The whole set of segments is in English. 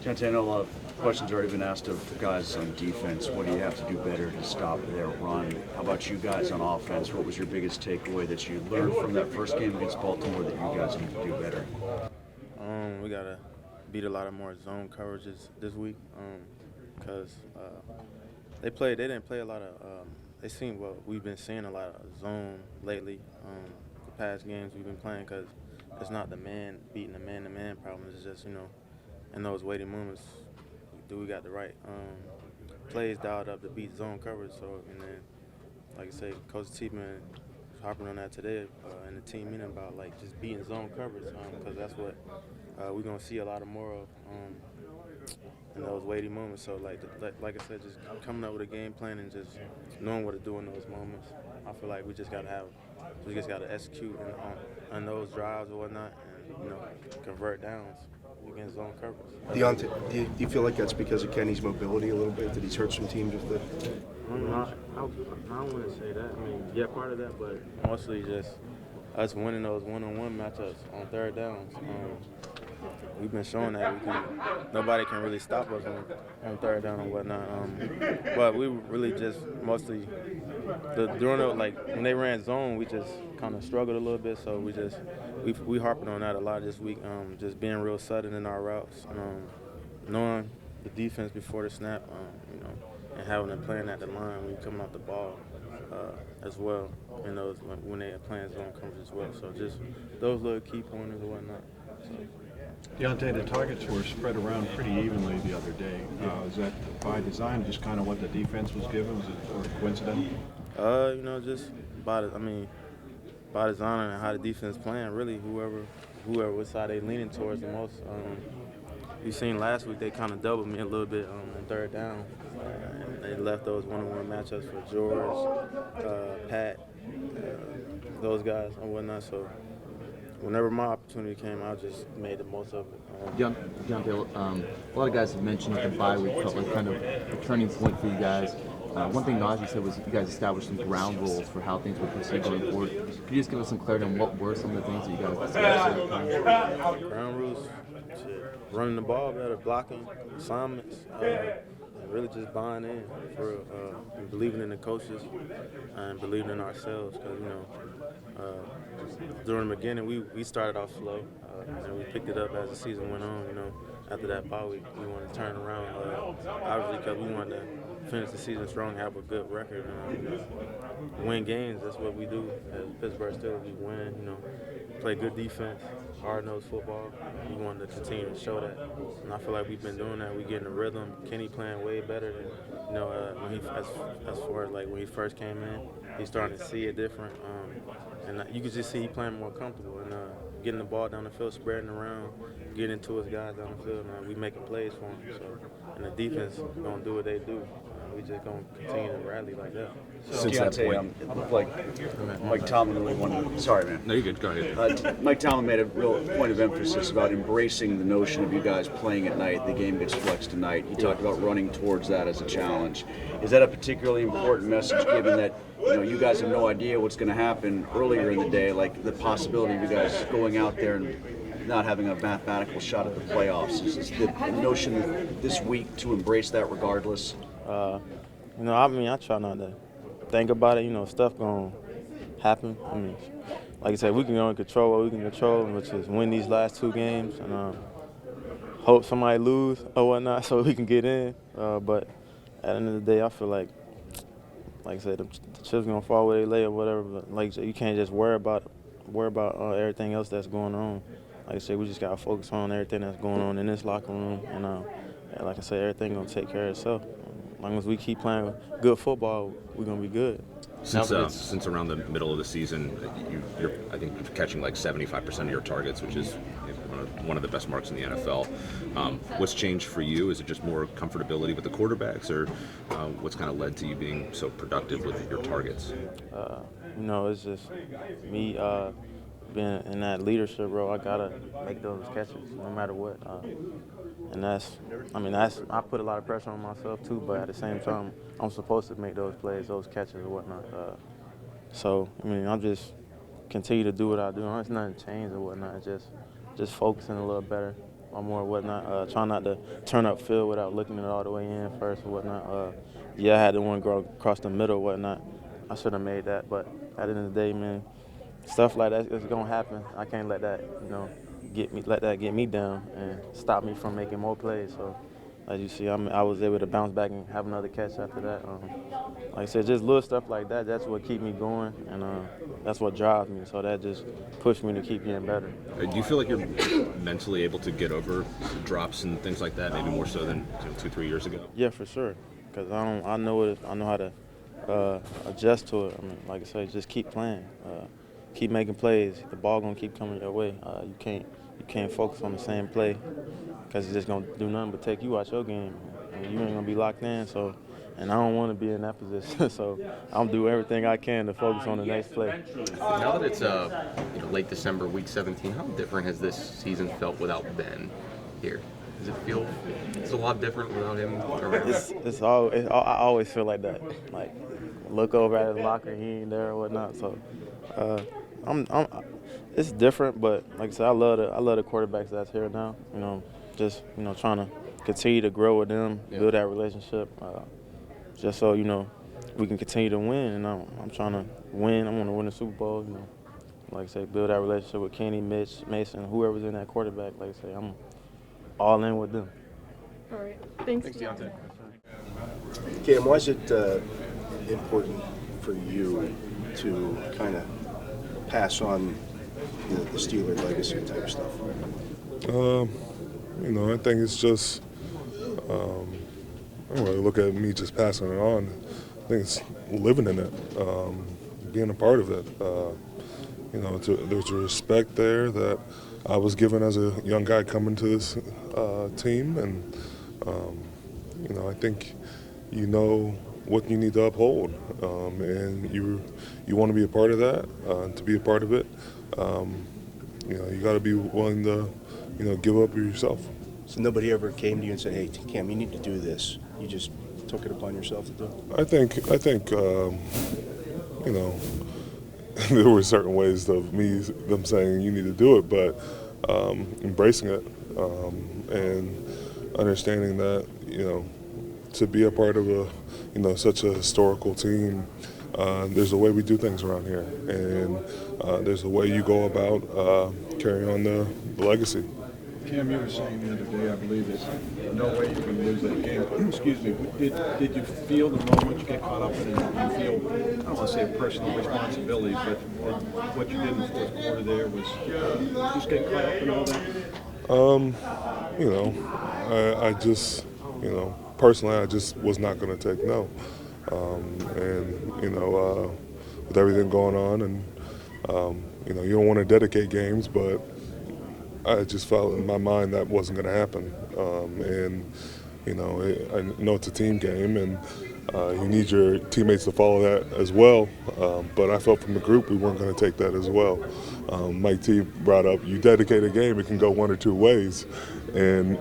Diontae, I know a lot of questions already been asked of guys on defense. What do you have to do better to stop their run? How about you guys on offense? What was your biggest takeaway that you learned from that first game against Baltimore that you guys need to do better? We gotta beat a lot of more zone coverages this week because they didn't play a lot of. They seen what we've been seeing a lot of zone lately. The past games we've been playing because it's not the man beating the man-to-man problem. It's just in those waiting moments, do we got the right plays dialed up to beat zone coverage? So and then, like I say, Coach T been harping on that today in the team meeting about like just beating zone coverage because that's what we're gonna see a lot of more of in those waiting moments. So like I said, just coming up with a game plan and just knowing what to do in those moments. I feel like we just gotta execute on those drives or whatnot, and convert downs against zone coverage. Diontae, do you feel like that's because of Kenny's mobility a little bit, that he's hurt some teams with it? I don't want to say that. I mean, yeah, part of that, but mostly just us winning those one-on-one matchups on third downs. We've been showing that nobody can really stop us on third down and whatnot. But we really just mostly when they ran zone, we just kind of struggled a little bit. So we harping on that a lot this week. Just being real sudden in our routes, knowing the defense before the snap, and having a plan at the line when you coming off the ball as well. And those when they are playing zone coverage as well. So just those little key pointers and whatnot. So. Deontay, the targets were spread around pretty evenly the other day. Is that by design, just kind of what the defense was given? Was it sort of coincidental? Just by design and how the defense playing. Really, whoever which side they leaning towards the most. You seen last week they kind of doubled me a little bit on third down. And they left those one-on-one matchups for George, Pat, those guys and whatnot. So. Whenever my opportunity came, I just made the most of it. Diontae, a lot of guys have mentioned that the bye week felt like kind of a turning point for you guys. One thing Najee said was you guys established some ground rules for how things would proceed going forward. Could you just give us some clarity on what were some of the things that you guys decided? Ground rules, running the ball better, blocking, assignments, really just buying in for and believing in the coaches and believing in ourselves because, during the beginning, we started off slow, and we picked it up as the season went on. After that bye week, we wanted to turn around, obviously because we wanted to finish the season strong, have a good record, win games. That's what we do as Pittsburgh Steelers. We win, play good defense, hard-nosed football. We wanted to continue to show that, and I feel like we've been doing that. We getting a rhythm. Kenny playing way better than when as far as like when he first came in. He's starting to see it different. And you can just see he playing more comfortable and getting the ball down the field, spreading around, getting into his guys down the field, and we making plays for him. So, and the defense gonna do what they do. We just gonna continue to rally like that. Since that point, it looked like Mike Tomlin really wanted. Sorry, man. No, you're good. Go ahead. Mike Tomlin made a real point of emphasis about embracing the notion of you guys playing at night. The game gets flexed tonight. He talked about running towards that as a challenge. Is that a particularly important message, given that you guys have no idea what's going to happen earlier in the day, like the possibility of you guys going out there and not having a mathematical shot at the playoffs? Is the notion this week to embrace that regardless? I try not to think about it. Stuff gonna happen. Like I said, we can go and control what we can control, which is win these last two games and hope somebody lose or whatnot so we can get in. But at the end of the day, I feel like I said, the chips gonna fall where they lay or whatever. But like I said, you can't just worry about everything else that's going on. Like I said, we just gotta focus on everything that's going on in this locker room, and like I said, everything gonna take care of itself. As long as we keep playing good football, we're gonna be good. Since around the middle of the season, you're I think catching like 75% of your targets, which is one of the best marks in the NFL. What's changed for you? Is it just more comfortability with the quarterbacks, or what's kind of led to you being so productive with your targets? It's just me being in that leadership role. I gotta make those catches no matter what. And I put a lot of pressure on myself too, but at the same time, I'm supposed to make those plays, those catches and whatnot. I just continue to do what I do. It's nothing changed or whatnot. Just focusing a little better more whatnot. Trying not to turn up field without looking it all the way in first or whatnot. Yeah, I had the one go across the middle or whatnot. I should have made that, but at the end of the day, man, stuff like that is gonna happen. I can't let that, get me down and stop me from making more plays. So, as you see, I was able to bounce back and have another catch after that. Like I said, just little stuff like that. That's what keeps me going, and that's what drives me. So that just pushed me to keep getting better. Do you feel like you're mentally able to get over drops and things like that, maybe more so than 2-3 years ago? Yeah, for sure. Because I know how to adjust to it. I mean, like I said, just keep playing, keep making plays. The ball gonna keep coming your way. You can't focus on the same play because it's just gonna do nothing but take you out your game. And you ain't gonna be locked in. So, and I don't want to be in that position. So I'm do everything I can to focus on the next play. Now that it's late December, week 17, how different has this season felt without Ben here? Does it feel it's a lot different without him? I always feel like that. Like look over at his locker, he ain't there or whatnot. So it's different, but like I said, I love the quarterbacks that's here now. Just trying to continue to grow with them, build that relationship, just so we can continue to win. And I'm trying to win. I want to win the Super Bowl. Like I say, build that relationship with Kenny, Mitch, Mason, whoever's in that quarterback. Like I say, I'm all in with them. All right. Thanks Diontae. Cam, why is it important for you to kind of pass on the Steelers legacy type stuff? I think it's just, I don't really look at me just passing it on. I think it's living in it, being a part of it. There's a respect there that I was given as a young guy coming to this team, and I think what you need to uphold, and you want to be a part of that. To be a part of it, you got to be willing to give up yourself. So nobody ever came to you and said, "Hey, Cam, you need to do this." You just took it upon yourself to do it? I think there were certain ways of them saying you need to do it, but embracing it and understanding that to be a part of such a historical team, there's a way we do things around here, and there's a way you go about carrying on the legacy. Cam, you were saying the other day, I believe, that no way you can lose that game. Excuse me. Did you feel the moment you get caught up in it? Did you feel, I don't want to say a personal responsibility, but what you did in the fourth quarter there was just get caught up in all that? I just, personally, I just was not going to take no. With everything going on, and you don't want to dedicate games, but I just felt in my mind that wasn't going to happen. I know it's a team game, and you need your teammates to follow that as well. But I felt from the group we weren't going to take that as well. Mike T brought up, you dedicate a game, it can go one or two ways. And,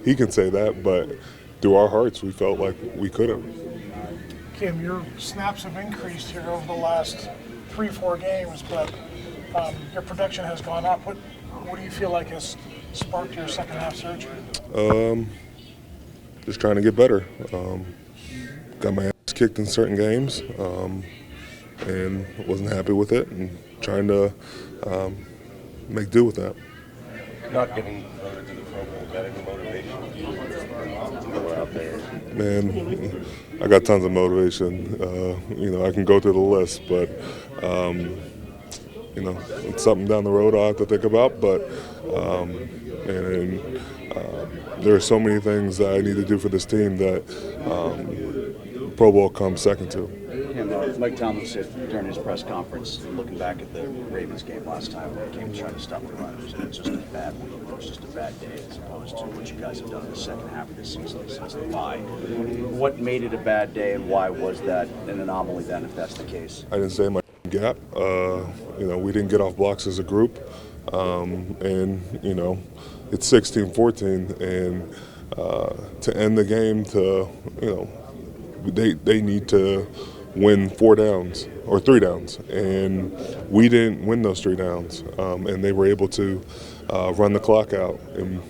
he can say that, but through our hearts, we felt like we couldn't. Kim, your snaps have increased here over the last 3-4 games, but your production has gone up. What do you feel like has sparked your second half surge? Just trying to get better. Got my ass kicked in certain games, and wasn't happy with it, and trying to make do with that. Not getting voted to the Pro Bowl, got any motivation to go out there? Man, I got tons of motivation. I can go through the list, but it's something down the road I'll have to think about. But there are so many things that I need to do for this team that Pro Bowl comes second to. Mike Tomlin said during his press conference, looking back at the Ravens game last time, when they came trying to stop the runners, and it's just a bad week, it was just a bad day, as opposed to what you guys have done in the second half of the season since the bye. What made it a bad day, and why was that an anomaly then, if that's the case? I didn't say my gap. We didn't get off blocks as a group, and it's 16-14, and to end the game, they need to win 4 downs or 3 downs, and we didn't win those 3 downs, and they were able to run the clock out, and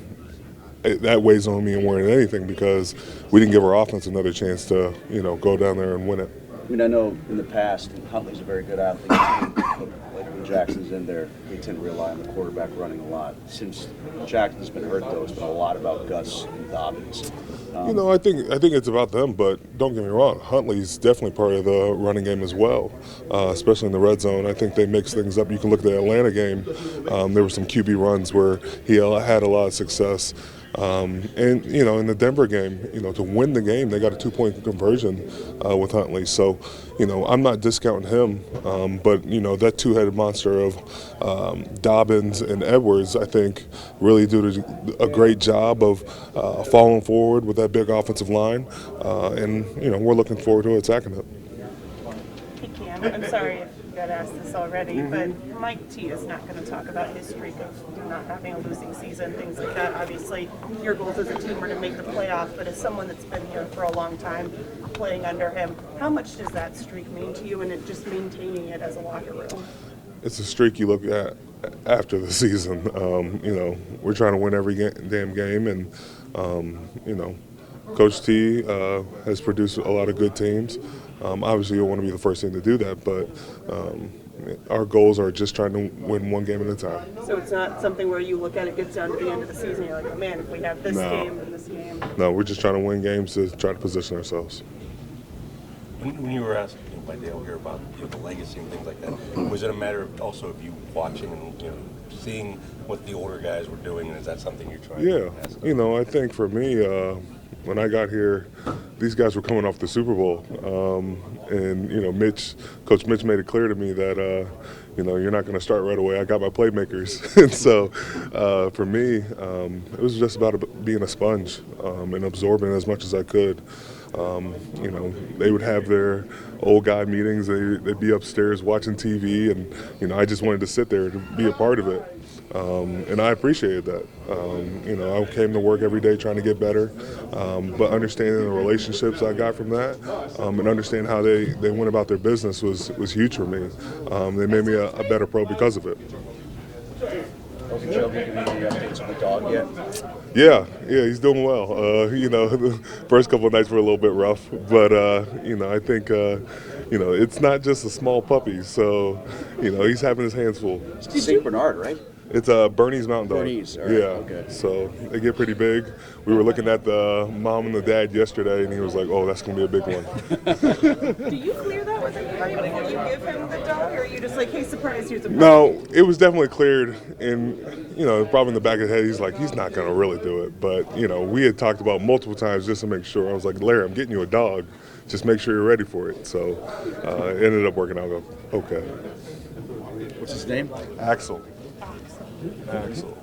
that weighs on me more than anything because we didn't give our offense another chance to, go down there and win it. I mean, I know in the past, Huntley's a very good athlete. Like when Jackson's in there, they tend to rely on the quarterback running a lot. Since Jackson's been hurt, though, it's been a lot about Gus and Dobbins. I think it's about them, but don't get me wrong. Huntley's definitely part of the running game as well, especially in the red zone. I think they mix things up. You can look at the Atlanta game. There were some QB runs where he had a lot of success. And, in the Denver game, to win the game, they got a 2-point conversion with Huntley. So, I'm not discounting him. But, that two-headed monster of Dobbins and Edwards, I think, really do a great job of following forward with that big offensive line. And, we're looking forward to attacking it. Hey, Cam, I'm sorry if you got asked this already, but Mike T is not going to talk about his streak of not having a losing season, things like that. Obviously, your goals as a team are to make the playoffs, but as someone that's been here for a long time, playing under him, how much does that streak mean to you and it just maintaining it as a locker room? It's a streak you look at after the season. We're trying to win every damn game, and, Coach T has produced a lot of good teams. Obviously, you'll want to be the first team to do that, but our goals are just trying to win one game at a time. So it's not something where you look at it, gets down to the end of the season, you're like, oh man, if we have this game and this game. No, we're just trying to win games to try to position ourselves. When you were asked by Dale here about the legacy and things like that, was it a matter of also of you watching and seeing what the older guys were doing, and is that something you're trying to ask? I think for me, when I got here, these guys were coming off the Super Bowl, and Coach Mitch made it clear to me that you're not going to start right away. I got my playmakers, and so for me, it was just about being a sponge and absorbing as much as I could. They would have their old guy meetings. They'd be upstairs watching TV, and I just wanted to sit there to be a part of it. And I appreciated that. I came to work every day trying to get better, but understanding the relationships I got from that and understanding how they went about their business was huge for me. They made me a better pro because of it. Joe, have you given any updates on the dog yet? Yeah, he's doing well. The first couple of nights were a little bit rough, but I think it's not just a small puppy, so he's having his hands full. It's St. Bernard, right? It's Bernese Mountain Dog. Bernese, all right, yeah. Okay. So they get pretty big. We were looking at the mom and the dad yesterday, and he was like, "Oh, that's gonna be a big one." Do you clear that with anybody before you give him the dog, or are you just like, hey, surprise, here's a puppy? No, it was definitely cleared, and probably in the back of his head, he's like, he's not gonna really do it. But we had talked about multiple times just to make sure. I was like, Larry, I'm getting you a dog. Just make sure you're ready for it. So it ended up working out okay. What's his name? Axel. Axel.